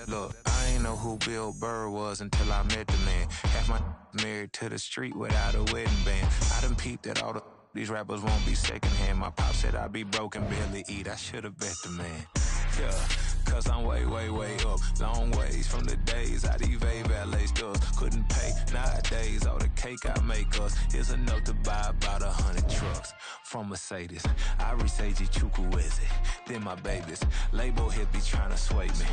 Look, I ain't know who Bill Burr was until I met the man. Half my married to the street without a wedding band. I done peeped that all these rappers won't be secondhand. My pop said I'd be broken, barely eat. I should've bet the man. Yeah, cause I'm way, way, way up. Long ways from the days I evade valet stores. Couldn't pay nowadays. All the cake I make us is enough to buy about 100 trucks. From Mercedes, I resage Chukwueze. Then my babies, label hit be trying to sway me.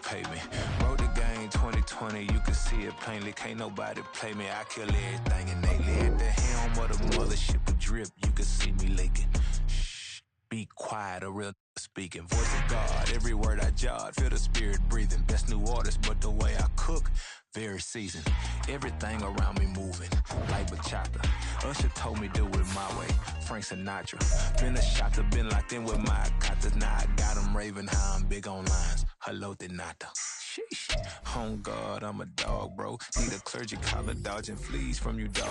Pay me. Wrote the game 2020, you can see it plainly. Can't nobody play me. I kill everything innately. At the helm of the mothership with drip, you can see me leaking. Shh, be quiet, a real speaking. Voice of God, every word I jot. Feel the spirit breathing. Best new artist, but the way I cook, very seasoned. Everything around me moving, like bachata. Usher told me do it my way. Frank Sinatra. Been a shotter, been locked in with my katas. Now I got them raving how I'm big on lines. Hello, Denata. Sheesh. On God, I'm a dog, bro. Need a clergy collar, dodging fleas from you, dog.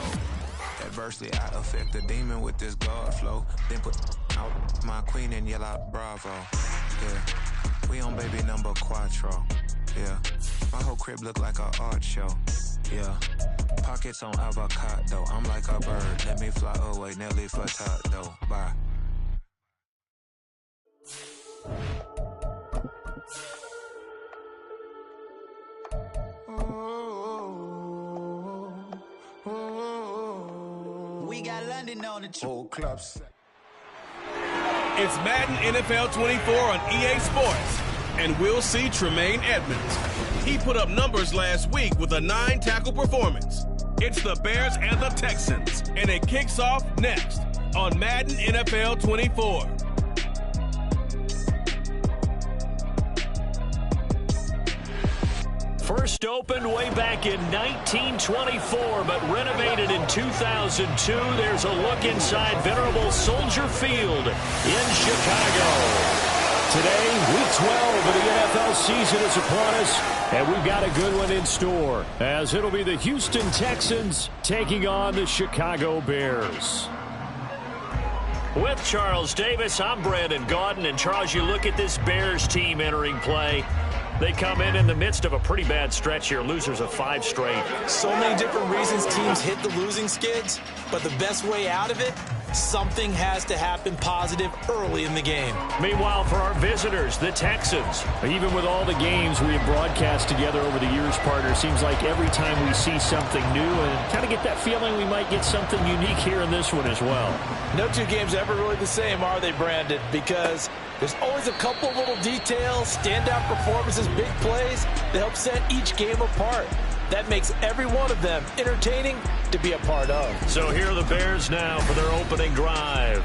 Adversely, I affect the demon with this God flow. Then put out my queen and yell out bravo. Yeah, we on baby number quattro. Yeah, my whole crib look like an art show. Yeah, pockets on avocado. I'm like a bird. Let me fly away, Nelly Furtado. Bye. We got London on the whole clubs. It's Madden NFL 24 on EA Sports, and we'll see Tremaine Edmonds. He put up numbers last week with a 9-tackle performance. It's the Bears and the Texans, and it kicks off next on Madden NFL 24. First opened way back in 1924, but renovated in 2002. There's a look inside venerable Soldier Field in Chicago. Today, week 12 of the NFL season is upon us, and we've got a good one in store, as it'll be the Houston Texans taking on the Chicago Bears. With Charles Davis, I'm Brandon Gaudin, and Charles, you look at this Bears team entering play. They come in the midst of a pretty bad stretch here, losers of 5 straight. So many different reasons teams hit the losing skids, but the best way out of it, something has to happen positive early in the game. Meanwhile, for our visitors, the Texans, even with all the games we have broadcast together over the years, partner, seems like every time we see something new and kind of get that feeling we might get something unique here in this one as well. No two games ever really the same, are they, Brandon? Because there's always a couple little details, standout performances, big plays that help set each game apart. That makes every one of them entertaining to be a part of. So here are the Bears now for their opening drive.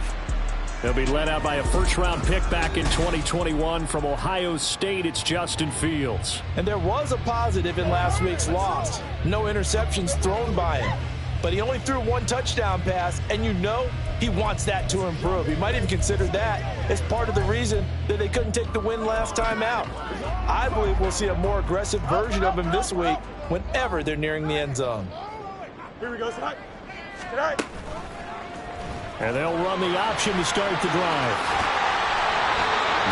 They'll be led out by a first-round pick back in 2021 from Ohio State. It's Justin Fields. And there was a positive in last week's loss. No interceptions thrown by him. But he only threw 1 touchdown pass, and you know he wants that to improve. He might even consider that as part of the reason that they couldn't take the win last time out. I believe we'll see a more aggressive version of him this week whenever they're nearing the end zone. Here we go, Scott. And they'll run the option to start the drive.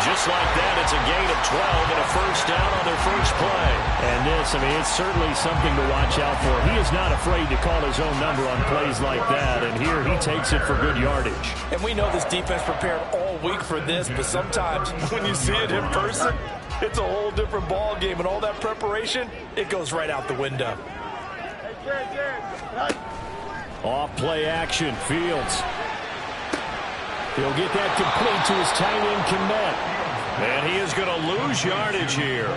Just like that, it's a gain of 12 and a first down on their first play. And this, it's certainly something to watch out for. He is not afraid to call his own number on plays like that, and here he takes it for good yardage. And we know this defense prepared all week for this, but sometimes when you see it in person, it's a whole different ball game, and all that preparation, it goes right out the window. Off play action, Fields. He'll get that complete to his tight end, Kmet. And he is going to lose yardage here.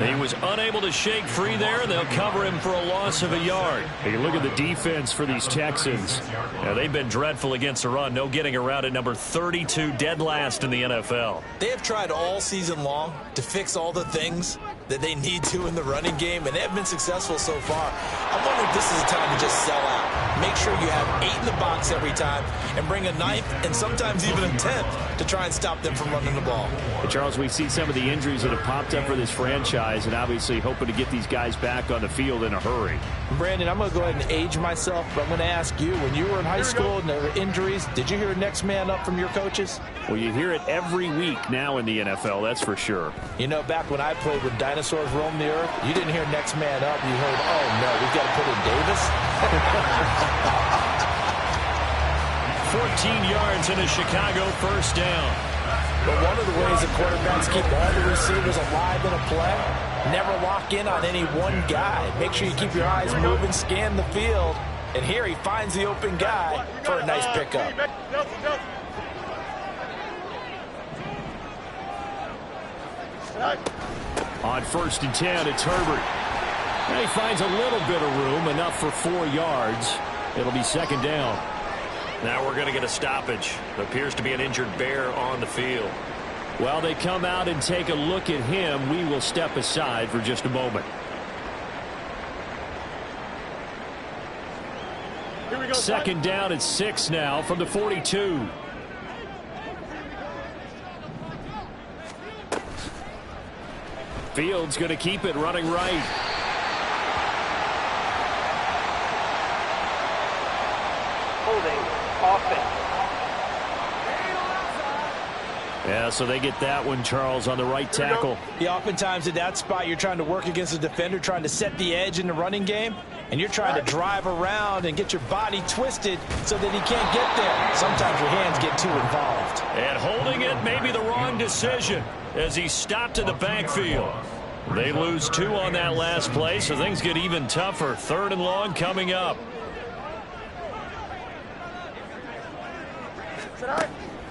He was unable to shake free there. They'll cover him for a loss of a yard. Hey, look at the defense for these Texans. Now, they've been dreadful against the run. No getting around at number 32, dead last in the NFL. They have tried all season long to fix all the things that they need to in the running game, and they have been successful so far. I'm wondering if this is a time to just sell out. make sure you have 8 in the box every time and bring a 9th and sometimes even a 10th to try and stop them from running the ball. And Charles, we see some of the injuries that have popped up for this franchise and obviously hoping to get these guys back on the field in a hurry. Brandon, I'm going to go ahead and age myself, but I'm going to ask you, when you were in high school and there were injuries, did you hear next man up from your coaches? Well, you hear it every week now in the NFL, that's for sure. You know, back when I played when dinosaurs roamed the earth, you didn't hear next man up. You heard, oh, no, we've got to put in Davis. 14 yards and a Chicago first down. But one of the ways that quarterbacks keep all the receivers alive in a play, never lock in on any one guy. Make sure you keep your eyes moving, scan the field. And here he finds the open guy for a nice pickup. On 1st and 10, it's Herbert. And he finds a little bit of room, enough for 4 yards. It'll be 2nd down. Now we're going to get a stoppage. There appears to be an injured Bear on the field. While they come out and take a look at him, we will step aside for just a moment. Here we go. 2nd down at 6 now from the 42. Fields going to keep it running right. Holding offense. Yeah, so they get that one, Charles, on the right tackle. Yeah, oftentimes at that spot, you're trying to work against a defender, trying to set the edge in the running game, and you're trying to drive around and get your body twisted so that he can't get there. Sometimes your hands get too involved. And holding it may be the wrong decision as he stopped in the backfield. They lose 2 on that last play, so things get even tougher. 3rd and long coming up.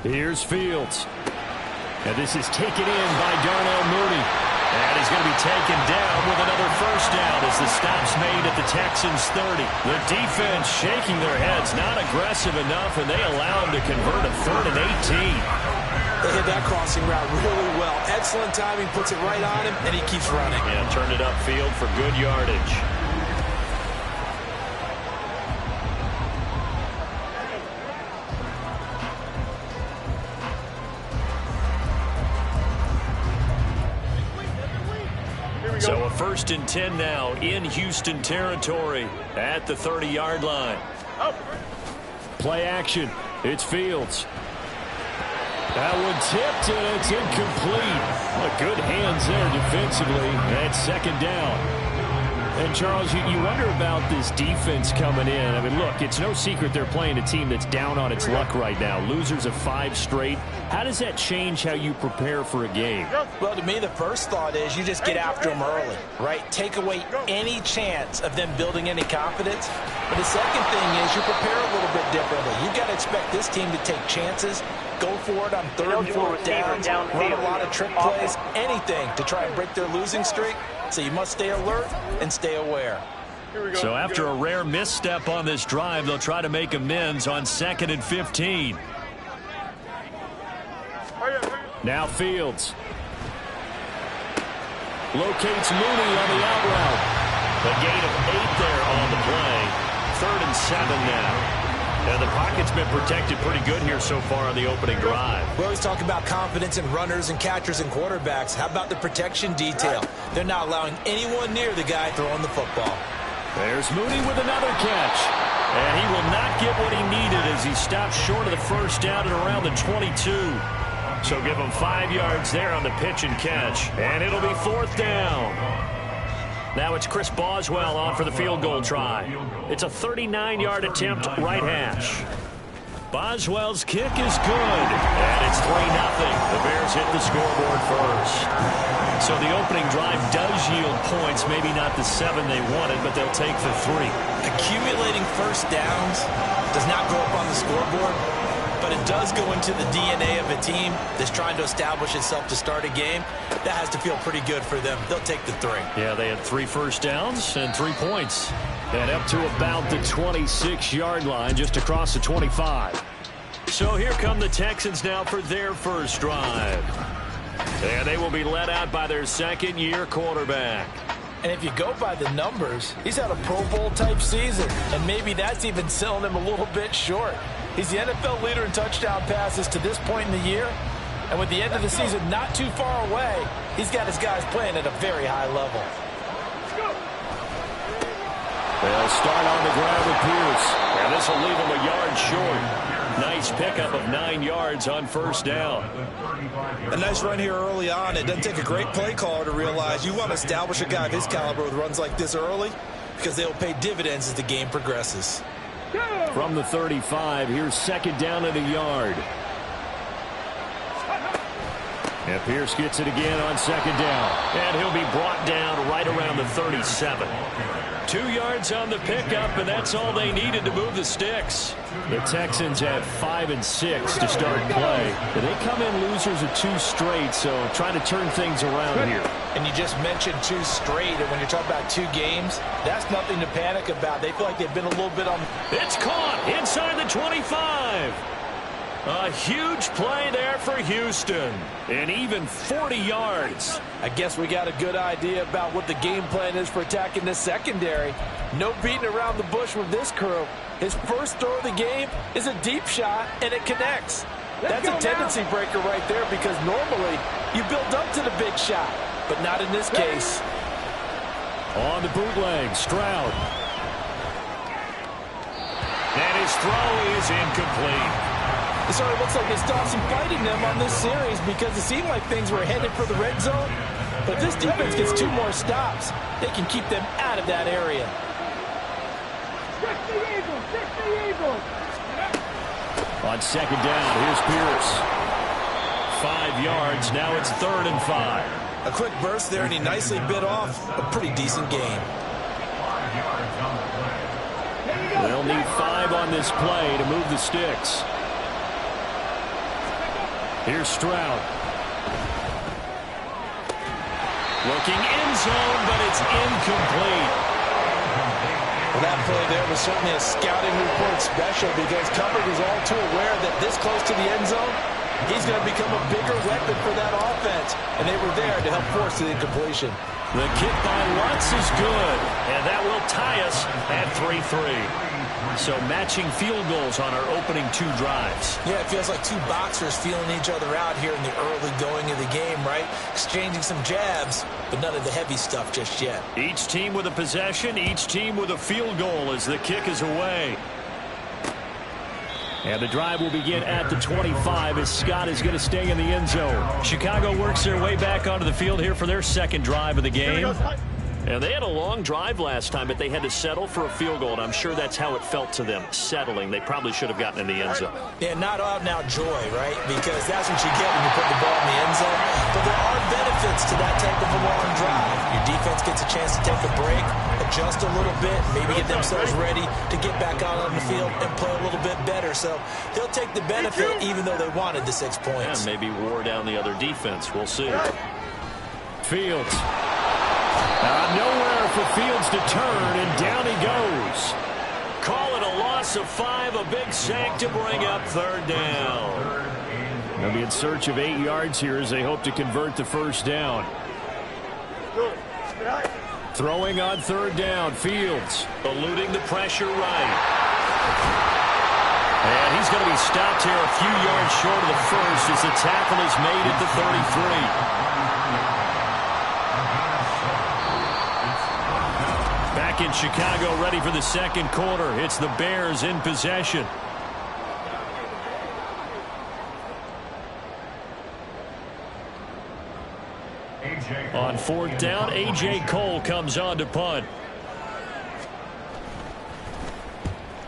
Here's Fields. And this is taken in by Darnell Mooney. And he's going to be taken down with another first down as the stop's made at the Texans' 30. The defense shaking their heads, not aggressive enough, and they allow him to convert a 3rd and 18. They hit that crossing route really well. Excellent timing, puts it right on him, and he keeps running. And turned it upfield for good yardage. So a 1st and 10 now in Houston territory at the 30-yard line. Play action. It's Fields. That one tipped, and it's incomplete. Good hands there defensively. That's 2nd down. And, Charles, you wonder about this defense coming in. I mean, look, it's no secret they're playing a team that's down on its luck right now. Losers of 5 straight. How does that change how you prepare for a game? Well, to me, the first thought is you just get after them early, right? Take away any chance of them building any confidence. But the second thing is you prepare a little bit differently. You've got to expect this team to take chances, go for it on 3rd and 4th downs, run a lot of trick plays, anything to try and break their losing streak. So you must stay alert and stay aware. So after a rare misstep on this drive, they'll try to make amends on 2nd and 15. Now Fields. Locates Mooney on the out route. A gain of 8 there on the play. 3rd and 7 now. And the pocket's been protected pretty good here so far on the opening drive. We always talk about confidence in runners and catchers and quarterbacks. How about the protection detail? They're not allowing anyone near the guy throwing the football. There's Mooney with another catch. And he will not get what he needed as he stops short of the first down at around the 22. So give him 5 yards there on the pitch and catch. And it'll be 4th down. Now it's Chris Boswell on for the field goal try. It's a 39-yard attempt, right hash. Boswell's kick is good. And it's 3-0. The Bears hit the scoreboard first. So the opening drive does yield points. Maybe not the 7 they wanted, but they'll take the 3. Accumulating first downs does not go up on the scoreboard, but it does go into the DNA of a team that's trying to establish itself to start a game. That has to feel pretty good for them. They'll take the 3. Yeah, they had 3 first downs and 3 points. And up to about the 26-yard line, just across the 25. So here come the Texans now for their first drive. And they will be led out by their 2nd-year quarterback. And if you go by the numbers, he's had a Pro Bowl type season, and maybe that's even selling him a little bit short. He's the NFL leader in touchdown passes to this point in the year, and with the end of the season not too far away, he's got his guys playing at a very high level. They'll start on the ground with Pierce, and this will leave him a yard short. Nice pickup of 9 yards on first down. A nice run here early on. It doesn't take a great play caller to realize you want to establish a guy of his caliber with runs like this early because they'll pay dividends as the game progresses. From the 35, here's second down and a yard. And Pierce gets it again on second down. And he'll be brought down right around the 37. 2 yards on the pickup, and that's all they needed to move the sticks. The Texans at 5 and 6 to start play. They come in losers of 2 straight, so trying to turn things around here. And you just mentioned 2 straight, and when you're talking about 2 games, that's nothing to panic about. They feel like they've been a little bit on. It's caught inside the 25. A huge play there for Houston. And even 40 yards. I guess we got a good idea about what the game plan is for attacking this secondary. No beating around the bush with this crew. His first throw of the game is a deep shot, and it connects. That's a tendency breaker right there because normally you build up to the big shot, but not in this case. On the bootleg, Stroud. And his throw is incomplete. It sort of looks like they stopped some fighting them on this series because it seemed like things were headed for the red zone. But if this defense gets 2 more stops, they can keep them out of that area. On second down, here's Pierce. 5 yards, now it's 3rd and 5. A quick burst there, and he nicely bit off a pretty decent gain. They'll need 5 on this play to move the sticks. Here's Stroud. Looking end zone, but it's incomplete. Well, that play there was certainly a scouting report special because Covered was all too aware that this close to the end zone, he's going to become a bigger weapon for that offense. And they were there to help force the incompletion. The kick by Lutz is good, and that will tie us at 3-3. So matching field goals on our opening 2 drives. Yeah, it feels like 2 boxers feeling each other out here in the early going of the game, right? Exchanging some jabs, but none of the heavy stuff just yet. Each team with a possession, each team with a field goal as the kick is away. And the drive will begin at the 25 as Scott is going to stay in the end zone. Chicago works their way back onto the field here for their second drive of the game. And they had a long drive last time, but they had to settle for a field goal, and I'm sure that's how it felt to them, settling. They probably should have gotten in the end zone. Yeah, not out-and-out joy, right? Because that's what you get when you put the ball in the end zone. But there are benefits to that type of a long drive. Your defense gets a chance to take a break, adjust a little bit, maybe get themselves ready to get back out on the field and play a little bit better. So they'll take the benefit even though they wanted the 6 points. And maybe wore down the other defense. We'll see. Fields. Nowhere for Fields to turn, and down he goes. Call it a loss of 5, a big sack to bring up 3rd down. They'll be in search of 8 yards here as they hope to convert the first down. Throwing on 3rd down, Fields. Eluding the pressure right. And he's going to be stopped here a few yards short of the first as the tackle is made at the 33. Back in Chicago, ready for the second quarter. It's the Bears in possession. On 4th down, A.J. Cole comes on to punt.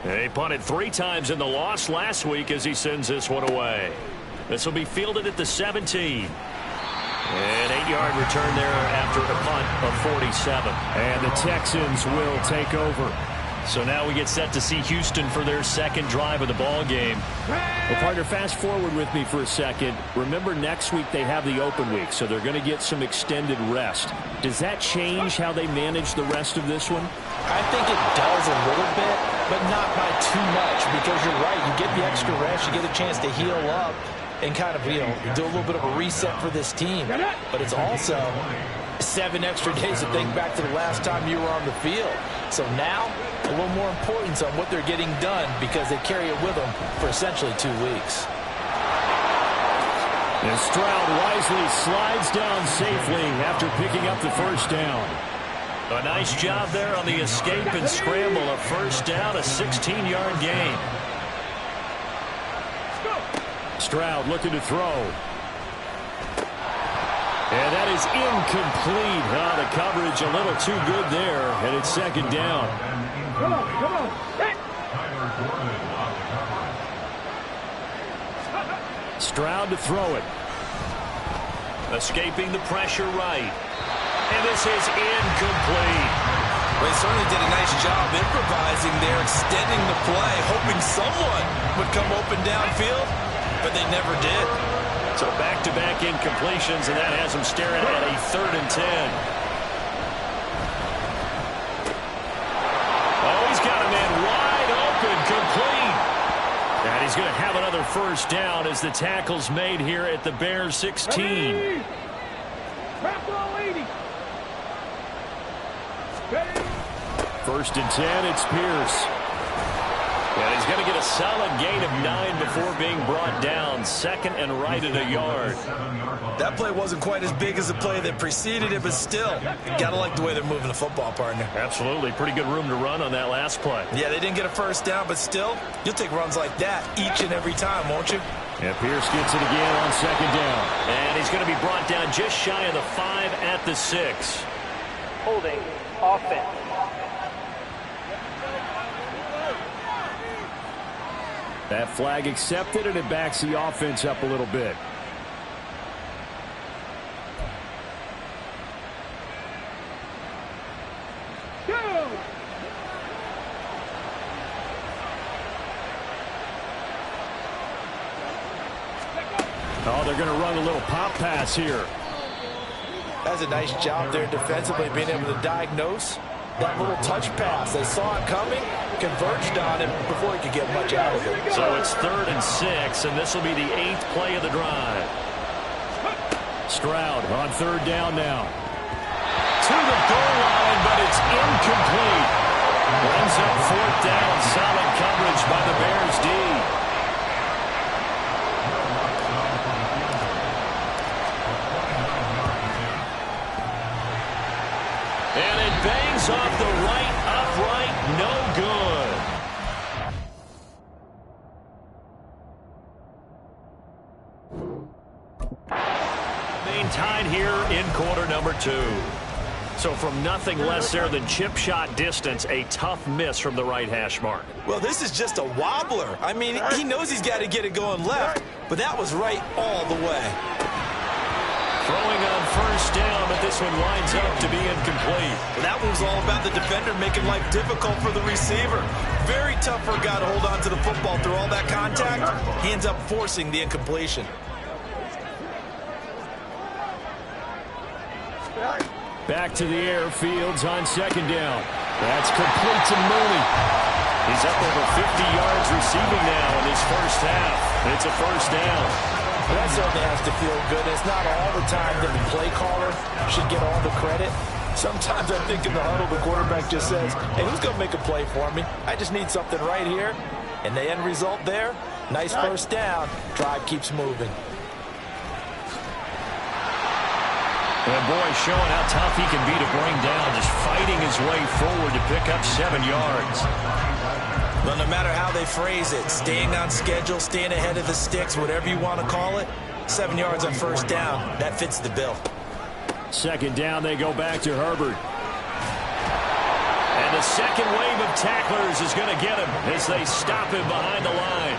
They punted 3 times in the loss last week as he sends this one away. This will be fielded at the 17. An 8-yard return there after a punt of 47. And the Texans will take over. So now we get set to see Houston for their second drive of the ball game. Well, partner, fast forward with me for a second. Remember, next week they have the open week, so they're going to get some extended rest. Does that change how they manage the rest of this one? I think it does a little bit, but not by too much, because you're right. You get the extra rest. You get a chance to heal up. and kind of, do a little bit of a reset for this team. But it's also 7 extra days to think back to the last time you were on the field. So now, a little more importance on what they're getting done because they carry it with them for essentially 2 weeks. And Stroud wisely slides down safely after picking up the first down. A nice job there on the escape and scramble. A first down, a 16-yard gain. Stroud looking to throw. And that is incomplete. The coverage a little too good there, and it's second down. Come on. Hey. Stroud to throw it. Escaping the pressure right. And this is incomplete. Well, he certainly did a nice job improvising there, extending the play, hoping someone would come open downfield, but they never did. So back-to-back incompletions, and that has him staring at a 3rd and 10. Oh, he's got a man wide open, complete. And he's going to have another first down as the tackle's made here at the Bears 16. First and 10, it's Pierce. And he's going to get a solid gain of 9 before being brought down. 2nd and right at a yard. That play wasn't quite as big as the play that preceded it, but still, you got to like the way they're moving the football, partner. Absolutely. Pretty good room to run on that last play. Yeah, they didn't get a first down, but still, you'll take runs like that each and every time, won't you? And Pierce gets it again on 2nd down. And he's going to be brought down just shy of the 5 at the 6. Holding offense. That flag accepted, and it backs the offense up a little bit. Oh, they're going to run a little pop pass here. That's a nice job there defensively, being able to diagnose that little touch pass. They saw it coming, converged on him before he could get much out of it. So it's 3rd and 6, and this will be the 8th play of the drive. Stroud on 3rd down now. To the goal line, but it's incomplete. Runs up 4th down. Solid coverage by the Bears D. And it bangs off the right upright. No good. Tied here in quarter number 2. So from nothing less there than chip shot distance, a tough miss from the right hash mark. Well, this is just a wobbler. I mean, he knows he's got to get it going left, but that was right all the way. Throwing on first down, but this one winds up to be incomplete. That one was all about the defender making life difficult for the receiver. Very tough for a guy to hold on to the football through all that contact. He ends up forcing the incompletion. Back to the air, Fields on 2nd down. That's complete to Mooney. He's up over 50 yards receiving now in his first half. It's a first down. Well, that certainly has to feel good. It's not all the time that the play caller should get all the credit. Sometimes I think in the huddle, the quarterback just says, hey, who's going to make a play for me? I just need something right here. And the end result there, nice first down. Drive keeps moving. And boy, showing how tough he can be to bring down, just fighting his way forward to pick up 7 yards. Well, no matter how they phrase it, staying on schedule, staying ahead of the sticks, whatever you want to call it, 7 yards on first down, that fits the bill. 2nd down, they go back to Herbert. And the second wave of tacklers is going to get him as they stop him behind the line.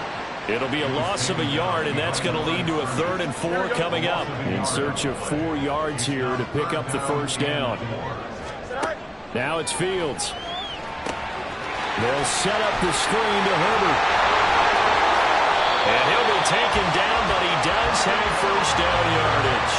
It'll be a loss of a yard, and that's going to lead to a 3rd and 4 coming up. In search of 4 yards here to pick up the first down. Now it's Fields. They'll set up the screen to Herbert. And he'll be taken down, but he does have first down yardage.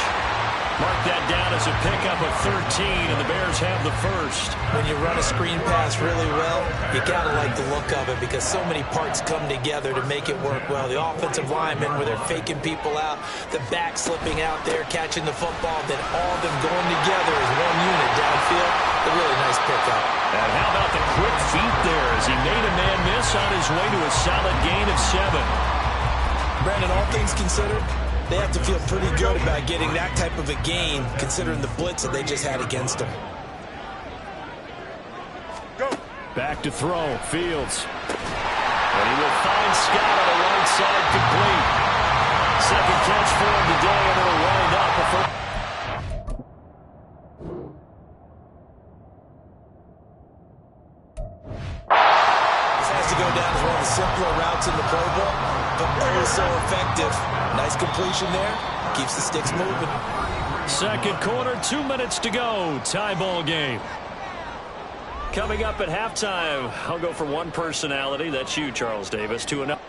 Mark that down as a pickup of 13, and the Bears have the first. When you run a screen pass really well, you got to like the look of it because so many parts come together to make it work well. The offensive linemen, where they're faking people out, the back slipping out there, catching the football, then all of them going together as one unit downfield. A really nice pickup. And how about the quick feet there as he made a man miss on his way to a solid gain of 7. Brandon, all things considered, they have to feel pretty good about getting that type of a gain, considering the blitz that they just had against them. Back to throw, Fields. And he will find Scott on the right side, complete. Second catch for him today, and it'll wind up before. This has to go down as one of the simpler routes in the playbook, but oh so effective. Nice completion there. Keeps the sticks moving. Second quarter, 2 minutes to go. Tie ball game. Coming up at halftime, I'll go from one personality, that's you, Charles Davis, to another.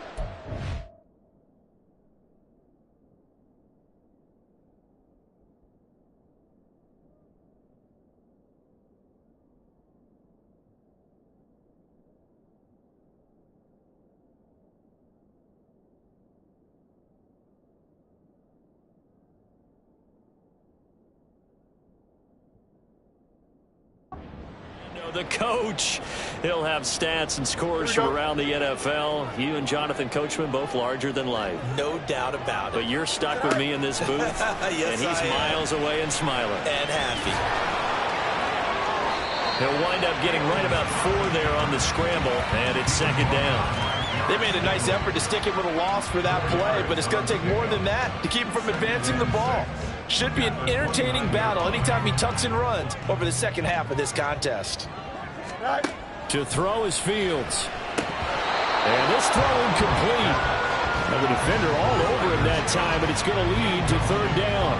The coach, he'll have stats and scores from around the NFL. You and Jonathan Coachman both larger than life. No doubt about it. But you're stuck with me in this booth. Yes, and he's miles away and smiling. And happy. He'll wind up getting right about 4 there on the scramble, and it's second down. They made a nice effort to stick it with a loss for that play, but it's going to take more than that to keep him from advancing the ball. Should be an entertaining battle anytime he tucks and runs over the second half of this contest. To throw is Fields. And this throw incomplete. Now the defender all over him that time, but it's going to lead to third down.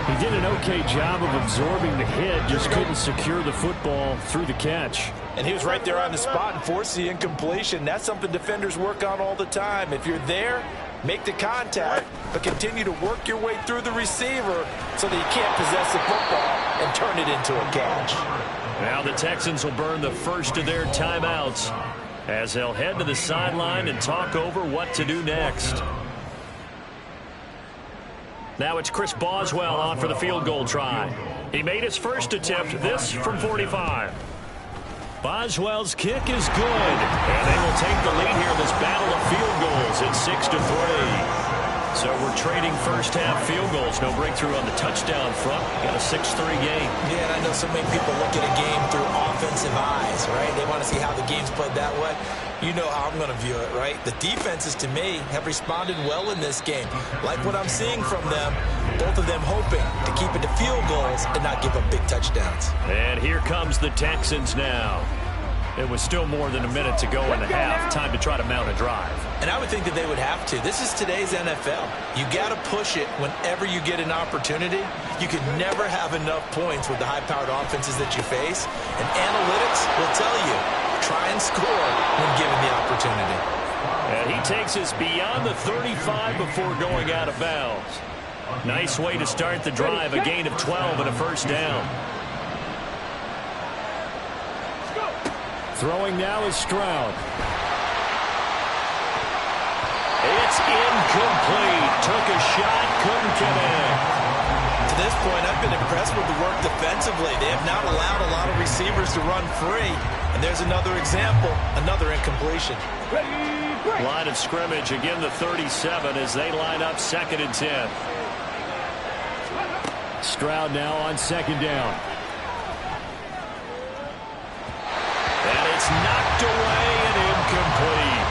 He did an okay job of absorbing the hit, just couldn't secure the football through the catch. And he was right there on the spot and forced the incompletion. That's something defenders work on all the time. If you're there, make the contact, but continue to work your way through the receiver so that you can't possess the football and turn it into a catch. Now the Texans will burn the first of their timeouts as they'll head to the sideline and talk over what to do next. Now it's Chris Boswell on for the field goal try. He made his first attempt, this from 45. Boswell's kick is good, and they will take the lead here in this battle of field goals at 6-3. So we're trading first-half field goals. No breakthrough on the touchdown front. Got a 6-3 game. Yeah, and I know so many people look at a game through offensive eyes, right? They want to see how the game's played that way. You know how I'm going to view it, right? The defenses, to me, have responded well in this game. Like what I'm seeing from them, both of them hoping to keep it to field goals and not give up big touchdowns. And here comes the Texans now. It was still more than a minute to go in the half. Time to try to mount a drive. And I would think that they would have to. This is today's NFL. You got to push it whenever you get an opportunity. You can never have enough points with the high-powered offenses that you face. And analytics will tell you, try and score when given the opportunity. And he takes us beyond the 35 before going out of bounds. Nice way to start the drive. A gain of 12 and a first down. Throwing now is Stroud. It's incomplete. Took a shot, couldn't connect. To this point, I've been impressed with the work defensively. They have not allowed a lot of receivers to run free. And there's another example, another incompletion. Line of scrimmage, again the 37 as they line up 2nd and 10. Stroud now on second down. And it's knocked away and incomplete.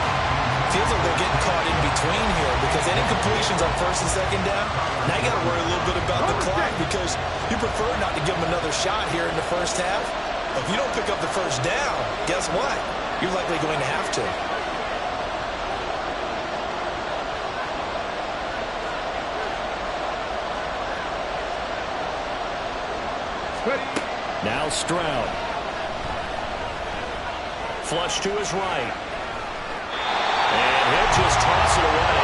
Feels like they're getting caught in between here because any completions on 1st and 2nd down, now you got to worry a little bit about the clock because you prefer not to give them another shot here in the first half. If you don't pick up the first down, guess what? You're likely going to have to. Now Stroud. Flush to his right. And he'll just toss it away.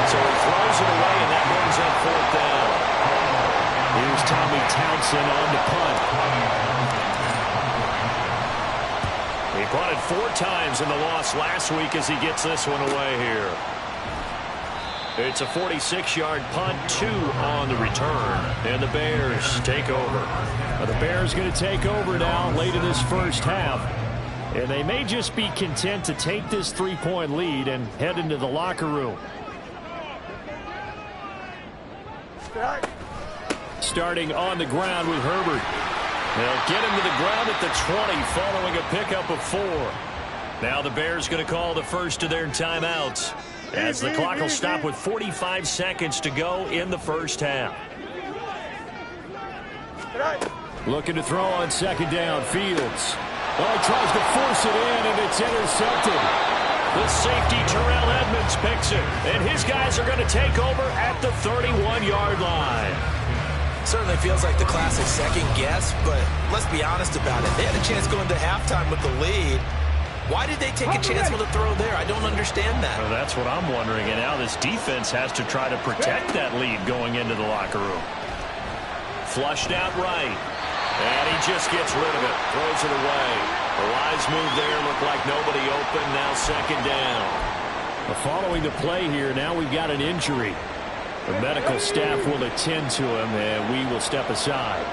So he throws it away, and that brings up 4th down. Here's Tommy Townsend on the punt. He punted 4 times in the loss last week as he gets this one away here. It's a 46-yard punt, 2 on the return. And the Bears take over. Well, the Bears going to take over now late in this first half. And they may just be content to take this 3-point lead and head into the locker room. Starting on the ground with Herbert. They'll get him to the ground at the 20 following a pickup of 4. Now the Bears going to call the first of their timeouts as the clock will stop with 45 seconds to go in the first half. Looking to throw on second down. Fields. Oh, he tries to force it in, and it's intercepted. The safety, Terrell Edmonds, picks it. And his guys are going to take over at the 31-yard line. Certainly feels like the classic second guess, but let's be honest about it. They had a chance going to halftime with the lead. Why did they take a chance with a throw there? I don't understand that. Well, that's what I'm wondering. And now this defense has to try to protect that lead going into the locker room. Flushed out right. And he just gets rid of it. Throws it away. The wise move there. Looked like nobody open. Now second down. Well, following the play here, now we've got an injury. The medical staff will attend to him, and we will step aside.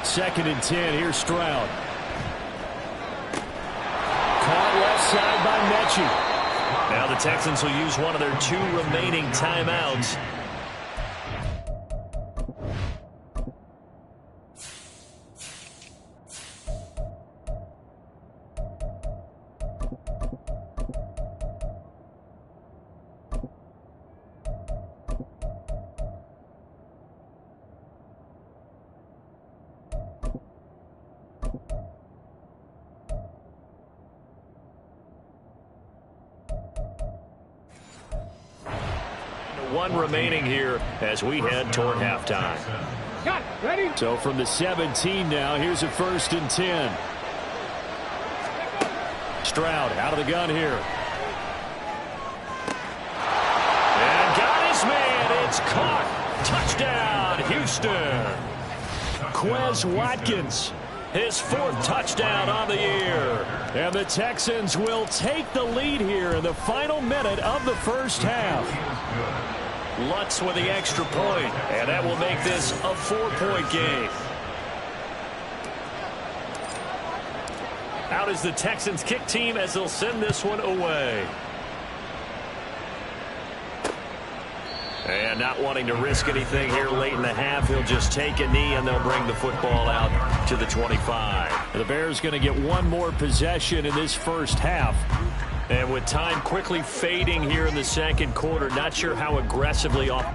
2nd and 10. Here's Stroud. Caught left side by Mechie. Now the Texans will use one of their 2 remaining timeouts. One remaining here as we head toward halftime. Ready? So from the 17 now, here's a 1st and 10. Stroud out of the gun here. And got his man. It's caught. Touchdown, Houston. Quez Watkins, his 4th touchdown on the year. And the Texans will take the lead here in the final minute of the first half. Lutz with the extra point, and that will make this a 4-point game. Out is the Texans kick team as they'll send this one away. And not wanting to risk anything here late in the half, he'll just take a knee and they'll bring the football out to the 25. The Bears going to get one more possession in this first half. And with time quickly fading here in the second quarter, not sure how aggressively off.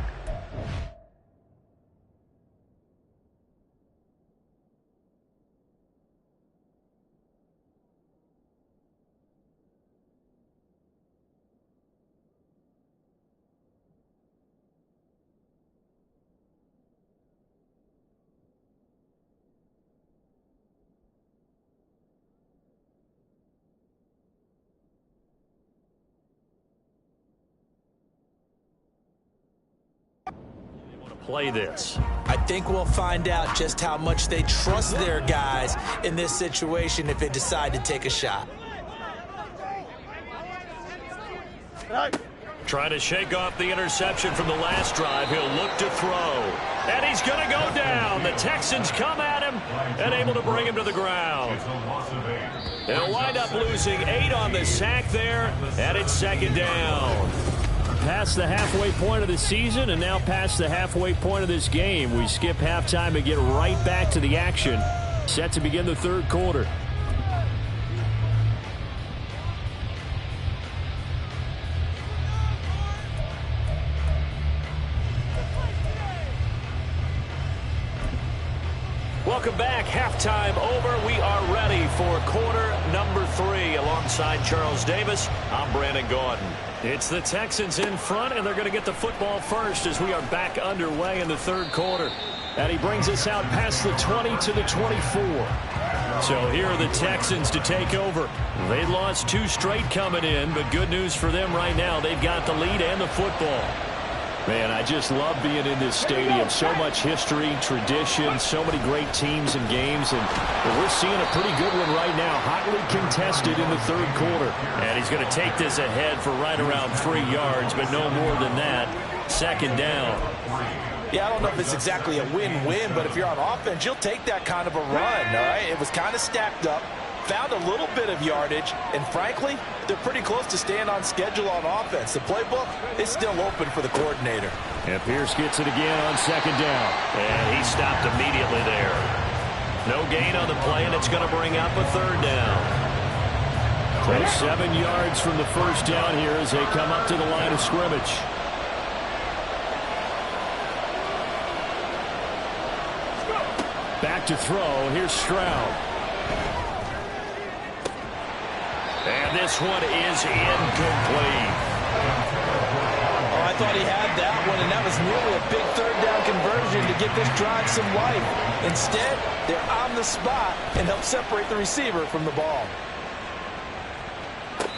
Play this. I think we'll find out just how much they trust their guys in this situation if they decide to take a shot. Trying to shake off the interception from the last drive. He'll look to throw. And he's going to go down. The Texans come at him and able to bring him to the ground. They'll wind up losing 8 on the sack there, and it's second down. Past the halfway point of the season and now past the halfway point of this game. We skip halftime and get right back to the action. Set to begin the third quarter. Welcome back. Halftime over. We are ready for quarter number 3. Alongside Charles Davis, I'm Brandon Gordon. It's the Texans in front, and they're going to get the football first as we are back underway in the third quarter. And he brings us out past the 20 to the 24. So here are the Texans to take over. They lost 2 straight coming in, but good news for them right now. They've got the lead and the football. Man, I just love being in this stadium. So much history, tradition, so many great teams and games. And we're seeing a pretty good one right now. Hotly contested in the third quarter. And he's going to take this ahead for right around 3 yards, but no more than that. Second down. Yeah, I don't know if it's exactly a win-win, but if you're on offense, you'll take that kind of a run, all right? It was kind of stacked up. Found a little bit of yardage, and frankly, they're pretty close to staying on schedule on offense. The playbook is still open for the coordinator. And Pierce gets it again on second down. And he stopped immediately there. No gain on the play, and it's going to bring up a third down. So 7 yards from the first down here as they come up to the line of scrimmage. Back to throw. Here's Stroud. And this one is incomplete. Oh, I thought he had that one, and that was nearly a big third down conversion to give this drive some life. Instead, they're on the spot and help separate the receiver from the ball.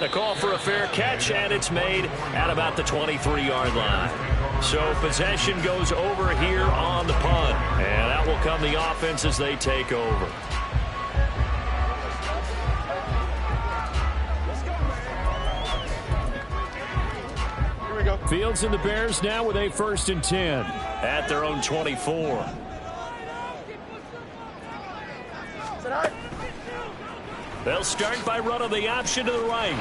The call for a fair catch, and it's made at about the 23-yard line. So possession goes over here on the punt. And out will come the offense as they take over. Fields and the Bears now with a 1st and 10 at their own 24. They'll start by running the option to the right.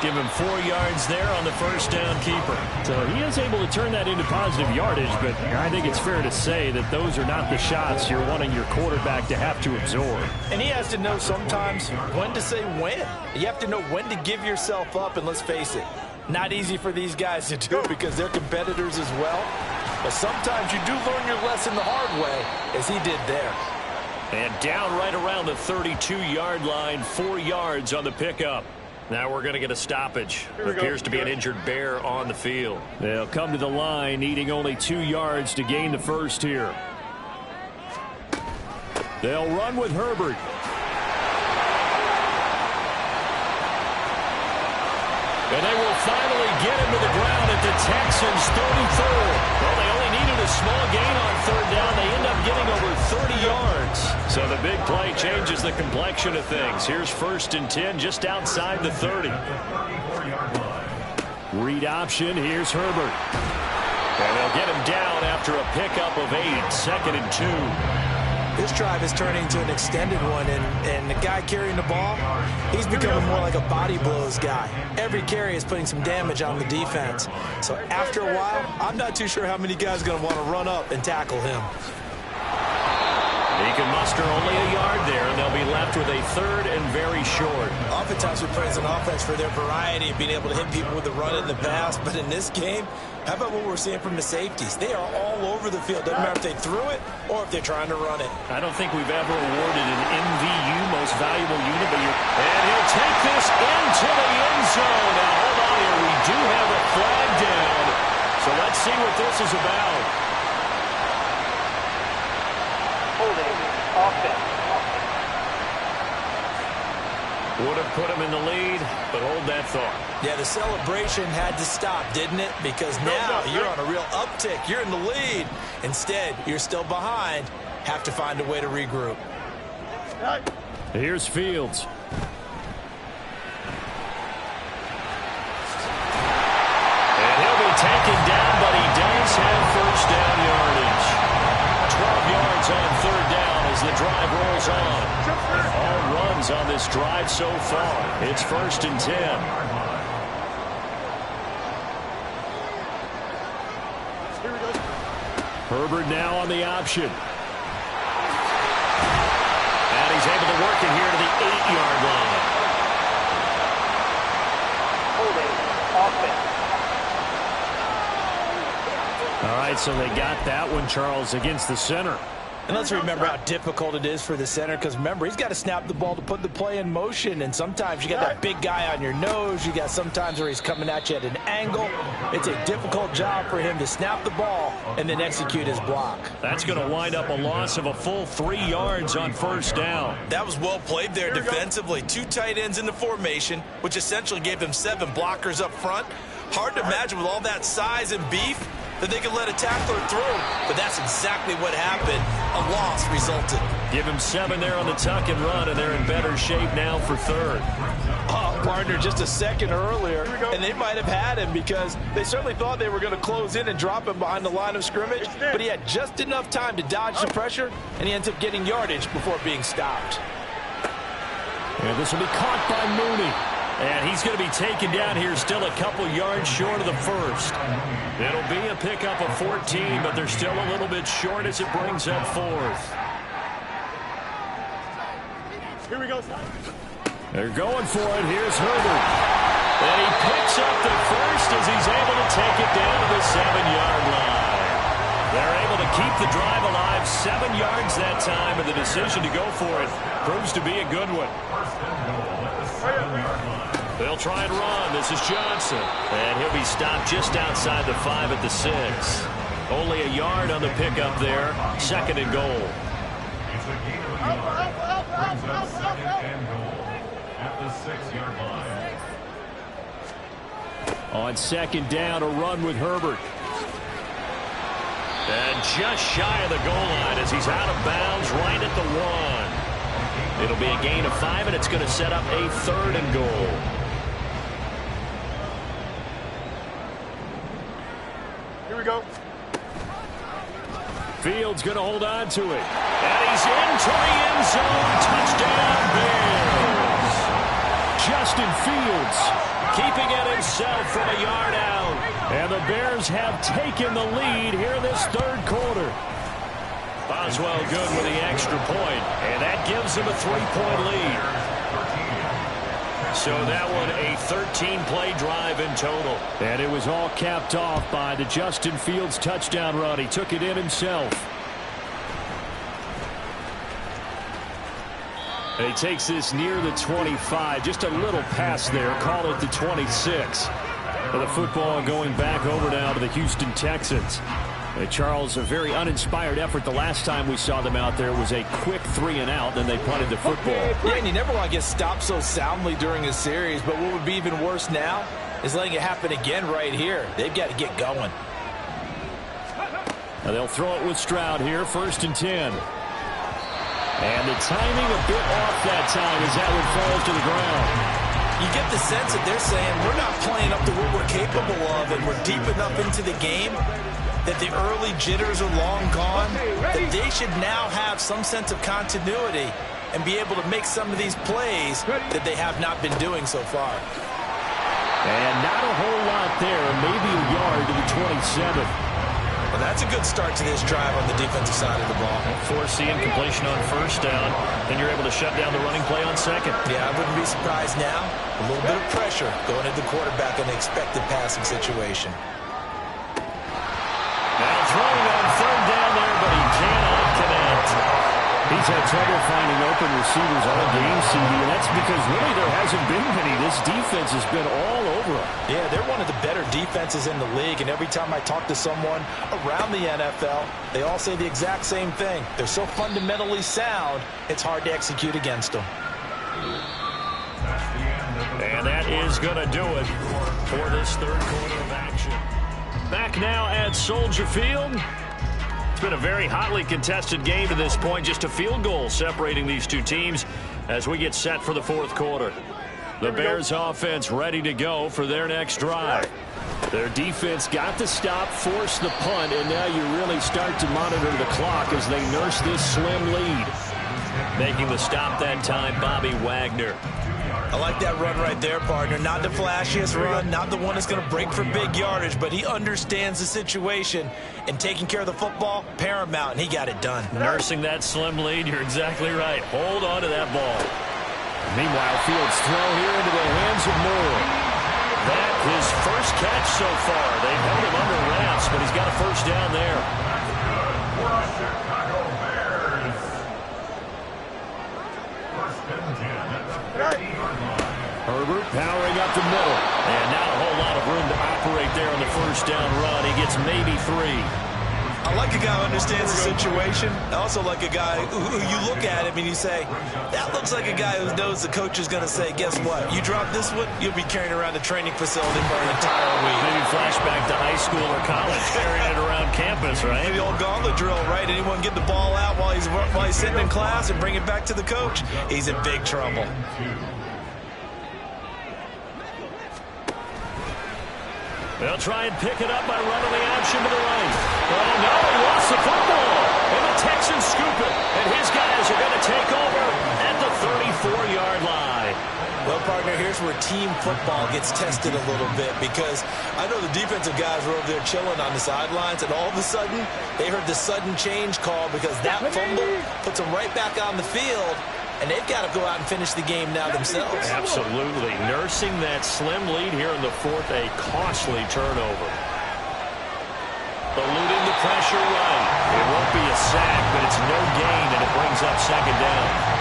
Give him 4 yards there on the first down keeper. So he is able to turn that into positive yardage, but I think it's fair to say that those are not the shots you're wanting your quarterback to have to absorb. And he has to know sometimes when to say when. You have to know when to give yourself up, and let's face it, not easy for these guys to do because they're competitors as well. But sometimes you do learn your lesson the hard way, as he did there. And down right around the 32-yard line, 4 yards on the pickup. Now we're going to get a stoppage. There appears to be an injured Bear on the field. They'll come to the line, needing only 2 yards to gain the first here. They'll run with Herbert. And they will finally get him to the ground at the Texans' 34. Well, they only needed a small gain on third down. They end up getting over 30 yards. So the big play changes the complexion of things. Here's 1st and 10 just outside the 30. Read option. Here's Herbert. And they'll get him down after a pickup of 8. 2nd and 2. This drive is turning into an extended one, and the guy carrying the ball, he's becoming more like a body blows guy. Every carry is putting some damage on the defense. So after a while, I'm not too sure how many guys are going to want to run up and tackle him. He can muster only a yard there, and they'll be left with a 3rd and very short. Oftentimes we praise an offense for their variety of being able to hit people with the run and the pass, but in this game, how about what we're seeing from the safeties? They are all over the field. Doesn't matter if they threw it or if they're trying to run it. I don't think we've ever awarded an MVU, most valuable unit, but and he'll take this into the end zone. Now, hold on here. We do have a flag down, so let's see what this is about. Holding offense. Would have put him in the lead, but hold that thought. Yeah, the celebration had to stop, didn't it? Because now you're on a real uptick. You're in the lead. Instead, you're still behind. Have to find a way to regroup. Here's Fields. And he'll be taken down, but he does have first down yardage. 12 yards on third down as the drive rolls on. All runs on this drive so far. It's 1st and 10. Herbert now on the option. And he's able to work it here to the 8-yard line. Holding offense. All right, so they got that one, Charles, against the center. And let's remember how difficult it is for the center, because remember, he's got to snap the ball to put the play in motion, and sometimes you got that big guy on your nose. You got sometimes where he's coming at you at an angle. It's a difficult job for him to snap the ball and then execute his block. That's going to wind up a loss of a full 3 yards on first down. That was well played there defensively. 2 tight ends in the formation, which essentially gave them 7 blockers up front. Hard to imagine with all that size and beef that they could let a tackler through. But that's exactly what happened. A loss resulted. Give him 7 there on the tuck and run, and they're in better shape now for third. Partner, just a second earlier, and they might have had him because they certainly thought they were going to close in and drop him behind the line of scrimmage, but he had just enough time to dodge the pressure, and he ends up getting yardage before being stopped. And this will be caught by Mooney. And he's going to be taken down here, still a couple yards short of the first. It'll be a pickup of 14, but they're still a little bit short as it brings up fourth. Here we go. They're going for it. Here's Herbert. And he picks up the first as he's able to take it down to the 7-yard line. They're able to keep the drive alive, 7 yards that time, and the decision to go for it proves to be a good one. They'll try and run. This is Johnson. And he'll be stopped just outside the 5 at the 6. Only a yard on the pickup there. 2nd and goal. On 2nd down, a run with Herbert. And just shy of the goal line as he's out of bounds right at the 1. It'll be a gain of 5, and it's going to set up a 3rd and goal. Here we go. Fields going to hold on to it. And he's into the end zone. Touchdown, Bears. Justin Fields keeping it himself from a yard out. And the Bears have taken the lead here in this 3rd quarter. Boswell good with the extra point, and that gives him a 3-point lead. So that one a 13-play drive in total. And it was all capped off by the Justin Fields touchdown run. He took it in himself. And he takes this near the 25. Just a little pass there. Call it the 26. And the football going back over now to the Houston Texans. Charles, a very uninspired effort the last time we saw them out there was a quick 3-and-out, then they punted the football. Yeah, and you never want to get stopped so soundly during a series, but what would be even worse now is letting it happen again right here. They've got to get going. Now they'll throw it with Stroud here, 1st and 10. And the timing a bit off that time as that one falls to the ground. You get the sense that they're saying we're not playing up to what we're capable of, and we're deep enough into the game that the early jitters are long gone, that they should now have some sense of continuity and be able to make some of these plays that they have not been doing so far. And not a whole lot there, maybe a yard to the 27. Well, that's a good start to this drive on the defensive side of the ball. Forcing completion on 1st down, then you're able to shut down the running play on 2nd. Yeah, I wouldn't be surprised now. A little bit of pressure going into the quarterback in the expected passing situation. Now throwing on 3rd down there, but he cannot connect. He's had trouble finding open receivers all game, CD, and that's because really there hasn't been many. This defense has been all over them. Yeah, they're one of the better defenses in the league, and every time I talk to someone around the NFL, they all say the exact same thing. They're so fundamentally sound, it's hard to execute against them. And that is going to do it for this 3rd quarter of action. Back now at Soldier Field. It's been a very hotly contested game to this point. Just a field goal separating these two teams as we get set for the 4th quarter. The Bears offense ready to go for their next drive. Their defense got the stop, forced the punt, and now you really start to monitor the clock as they nurse this slim lead. Making the stop that time, Bobby Wagner. I like that run right there, partner. Not the flashiest run, not the one that's going to break for big yardage, but he understands the situation, and taking care of the football, paramount, and he got it done. Nursing that slim lead, you're exactly right. Hold on to that ball. Meanwhile, Fields throw here into the hands of Moore. That his first catch so far. They held him under wraps, but he's got a 1st down there. Herbert powering up the middle. And not a whole lot of room to operate there on the 1st down run. He gets maybe 3. I like a guy who understands the situation. I also like a guy who you look at him and you say, that looks like a guy who knows the coach is going to say, guess what? You drop this one, you'll be carrying around the training facility for an entire week. Maybe flashback to high school or college, carrying it around campus, right? Maybe the old gauntlet drill, right? Anyone get the ball out while he's sitting in class and bring it back to the coach? He's in big trouble. They'll try and pick it up by running the option to the right. Oh, no, he lost the football. And the Texans scoop it. And his guys are going to take over at the 34-yard line. Well, partner, here's where team football gets tested a little bit, because I know the defensive guys were over there chilling on the sidelines, and all of a sudden, they heard the sudden change call because that fumble puts them right back on the field. And they've got to go out and finish the game now themselves. Absolutely. Nursing that slim lead here in the fourth, a costly turnover. Eluding the pressure right. It won't be a sack, but it's no gain, and it brings up second down.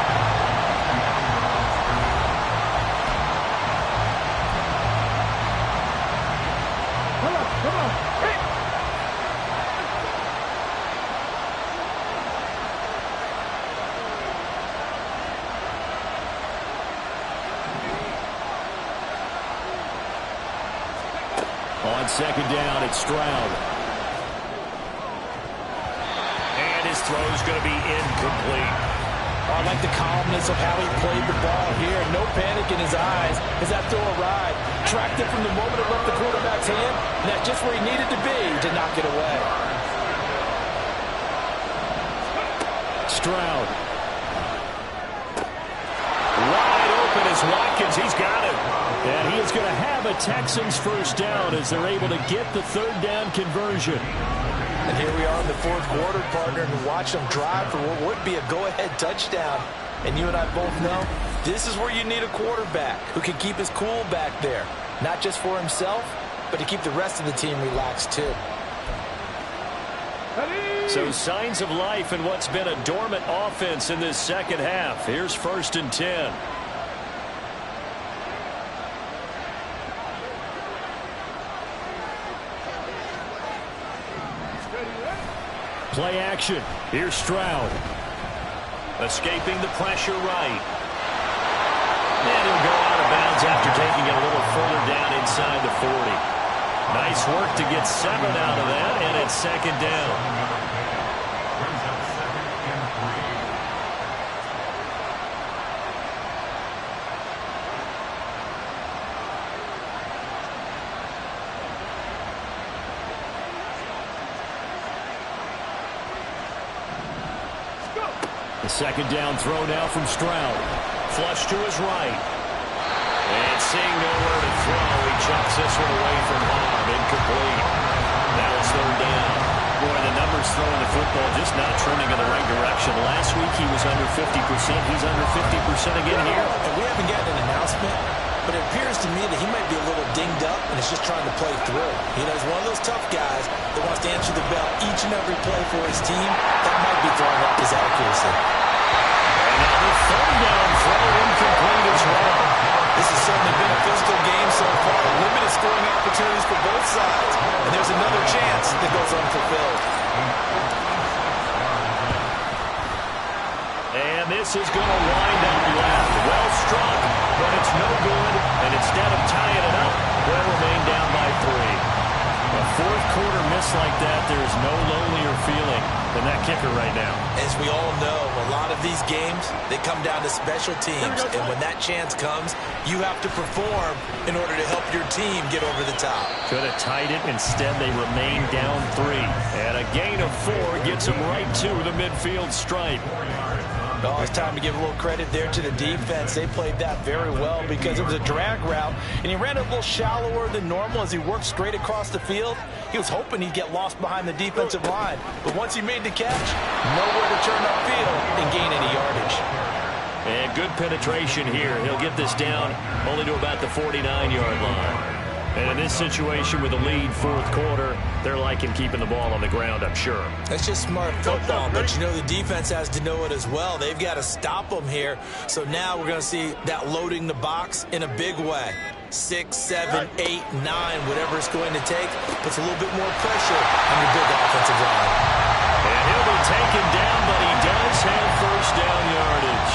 On second down, it's Stroud. And his throw's going to be incomplete. I like the calmness of how he played the ball here. No panic in his eyes as that throw arrived. Tracked it from the moment it left the quarterback's hand, and that's just where he needed to be to knock it away. Stroud. Wide open is Watkins. He's got it. And he is going to have a Texans first down as they're able to get the third down conversion. And here we are in the fourth quarter, partner, and watch them drive for what would be a go-ahead touchdown. And you and I both know this is where you need a quarterback who can keep his cool back there. Not just for himself, but to keep the rest of the team relaxed too. So signs of life in what's been a dormant offense in this second half. Here's 1st and 10. Play action. Here's Stroud. Escaping the pressure right. And he'll go out of bounds after taking it a little further down inside the 40. Nice work to get 7 out of that, and it's second down. Second down throw now from Stroud. Flush to his right. And seeing nowhere to throw, he chucks this one away from Bob. Incomplete. Now it's third down. Boy, the numbers throwing the football just not trending in the right direction. Last week he was under 50%. He's under 50% again here. And we haven't gotten an announcement, but it appears to me that he might be a little dinged up and is just trying to play through. You know, he's one of those tough guys that wants to answer the bell each and every play for his team. That might be throwing up his accuracy. Another third down throw, incomplete as well. This has certainly been a physical game so far. Limited scoring opportunities for both sides. And there's another chance that goes unfulfilled. And this is going to wind up left. Well struck, but it's no good. And instead of tying it up, they'll remain down by 3. A fourth quarter miss like that, there is no lonelier feeling than that kicker right now. As we all know, a lot of these games, they come down to special teams. And when that chance comes, you have to perform in order to help your team get over the top. Could have tied it. Instead, they remain down 3. And a gain of 4 gets them right to the midfield stripe. Oh, it's time to give a little credit there to the defense. They played that very well because it was a drag route, and he ran a little shallower than normal as he worked straight across the field. He was hoping he'd get lost behind the defensive line, but once he made the catch, nowhere to turn upfield and gain any yardage. And good penetration here. He'll get this down only to about the 49-yard line. And in this situation with a lead fourth quarter, they're liking keeping the ball on the ground, I'm sure. That's just smart football, but you know the defense has to know it as well. They've got to stop them here. So now we're going to see that loading the box in a big way. 6, 7, 8, 9, whatever it's going to take, puts a little bit more pressure on your big offensive line. And he'll be taken down, but he does have first down yardage.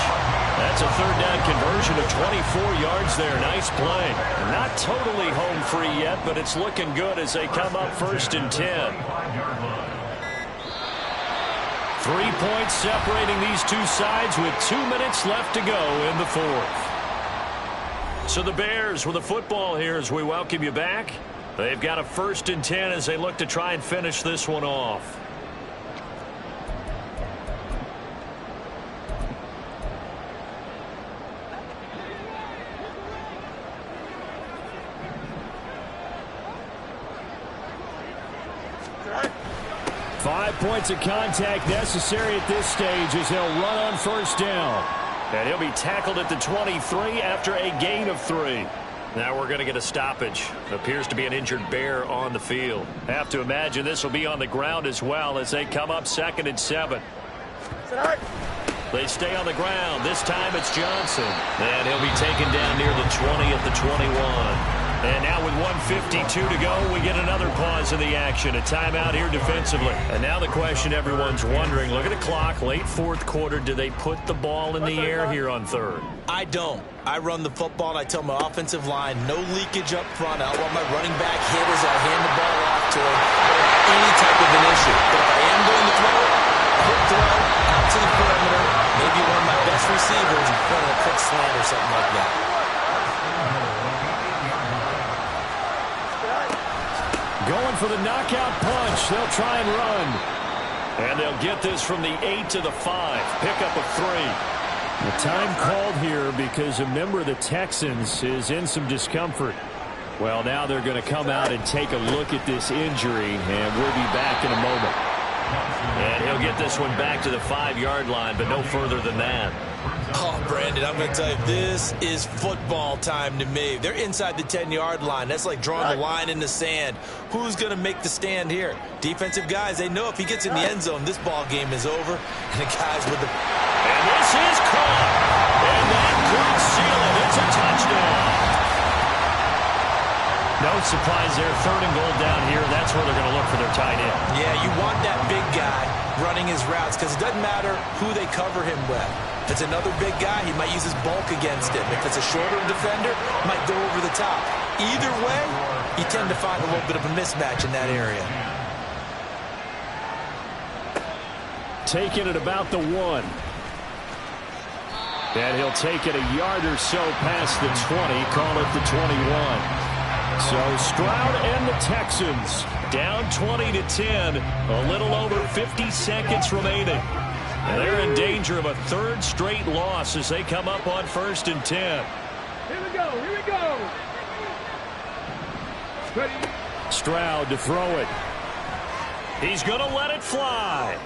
That's a third down conversion of 24 yards there. Nice play. Not totally home free yet, but it's looking good as they come up 1st and 10. 3 points separating these two sides with 2 minutes left to go in the 4th. So the Bears with the football here as we welcome you back. They've got a 1st and 10 as they look to try and finish this one off. Five points of contact necessary at this stage as they'll run on first down. And he'll be tackled at the 23 after a gain of 3. Now we're going to get a stoppage. Appears to be an injured Bear on the field. Have to imagine this will be on the ground as well as they come up 2nd and 7. They stay on the ground. This time it's Johnson. And he'll be taken down near the 20 at the 21. And now with 1:52 to go, we get another pause in the action. A timeout here defensively. And now the question everyone's wondering, look at the clock, late 4th quarter, do they put the ball in the air here on 3rd? I don't. I run the football, and I tell my offensive line, no leakage up front. I don't want my running back hit as I hand the ball off to him. Any type of an issue. But if I am going to throw it, quick throw, out to the perimeter, maybe one of my best receivers in front of a quick slant or something like that. Going for the knockout punch. They'll try and run. And they'll get this from the 8 to the 5. Pickup of 3. The time called here because a member of the Texans is in some discomfort. Well, now they're going to come out and take a look at this injury, and we'll be back in a moment. And he'll get this one back to the 5-yard line, but no further than that. Oh, Brandon, I'm going to tell you, this is football time to me. They're inside the 10-yard line. That's like drawing a line in the sand. Who's going to make the stand here? Defensive guys, they know if he gets in the end zone, this ball game is over. And the guys with the... And this is caught. And that could seal it. It's a touchdown. No surprise there. 3rd and goal down here. That's where they're going to look for their tight end. Yeah, you want that big guy running his routes because it doesn't matter who they cover him with. If it's another big guy, he might use his bulk against him. If it's a shorter defender, he might go over the top. Either way, you tend to find a little bit of a mismatch in that area. Taking it about the 1. And he'll take it a yard or so past the 20. Call it the 21. So Stroud and the Texans down 20-10. A little over 50 seconds remaining. And they're in danger of a 3rd straight loss as they come up on 1st and 10. Here we go. Here we go. Ready. Stroud to throw it. He's going to let it fly.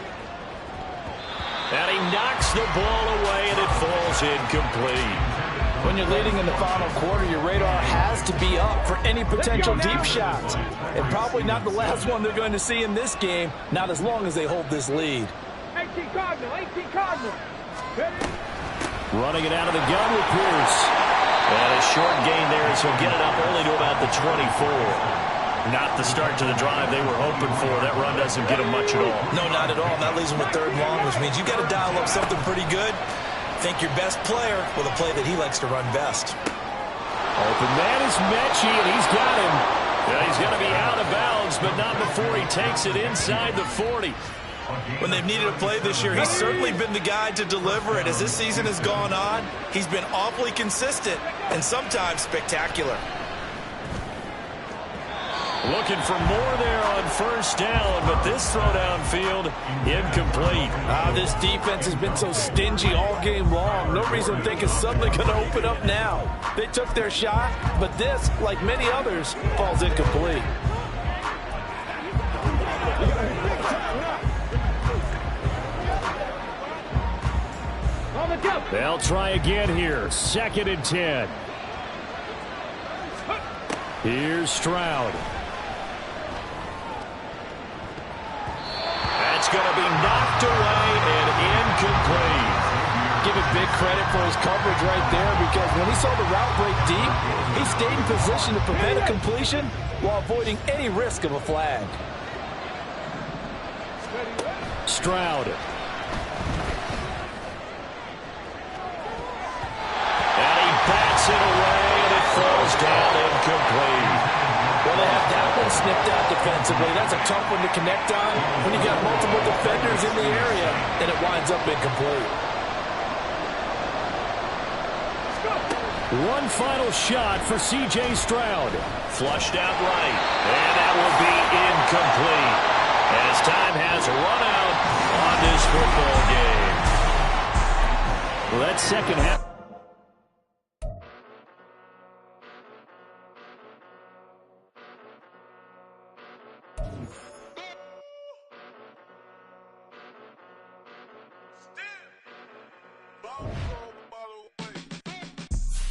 And he knocks the ball away, and it falls incomplete. When you're leading in the final quarter, your radar has to be up for any potential deep shots. And probably not the last one they're going to see in this game, not as long as they hold this lead. 18 Cardinal, 18 Cardinal. Running it out of the gun with Pierce. And a short gain there as he'll get it up only to about the 24. Not the start to the drive they were hoping for. That run doesn't get them much at all. No, not at all. That leaves them with 3rd and long, which means you've got to dial up something pretty good. Think your best player with a play that he likes to run best. Open man is Mechie, and he's got him. Yeah, he's going to be out of bounds, but not before he takes it inside the 40. When they've needed a play this year, he's certainly been the guy to deliver it. As this season has gone on, he's been awfully consistent and sometimes spectacular. Looking for more there on 1st down, but this throw downfield incomplete. This defense has been so stingy all game long. No reason to think it's suddenly going to open up now. They took their shot, but this, like many others, falls incomplete. They'll try again here. 2nd and 10. Here's Stroud. That's going to be knocked away and incomplete. Give it big get credit for his coverage right there, because when he saw the route break deep, he stayed in position to prevent a completion while avoiding any risk of a flag. Stroud. And he bats it away, and it falls down incomplete. Well, they have that one snipped out defensively. That's a tough one to connect on when you got multiple defenders in the area, and it winds up incomplete. One final shot for C.J. Stroud. Flushed out right, and that will be incomplete, as time has run out on this football game. Well, that second half.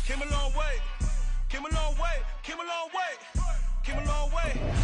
Came a long way, came a long way, came a long way, came a long way.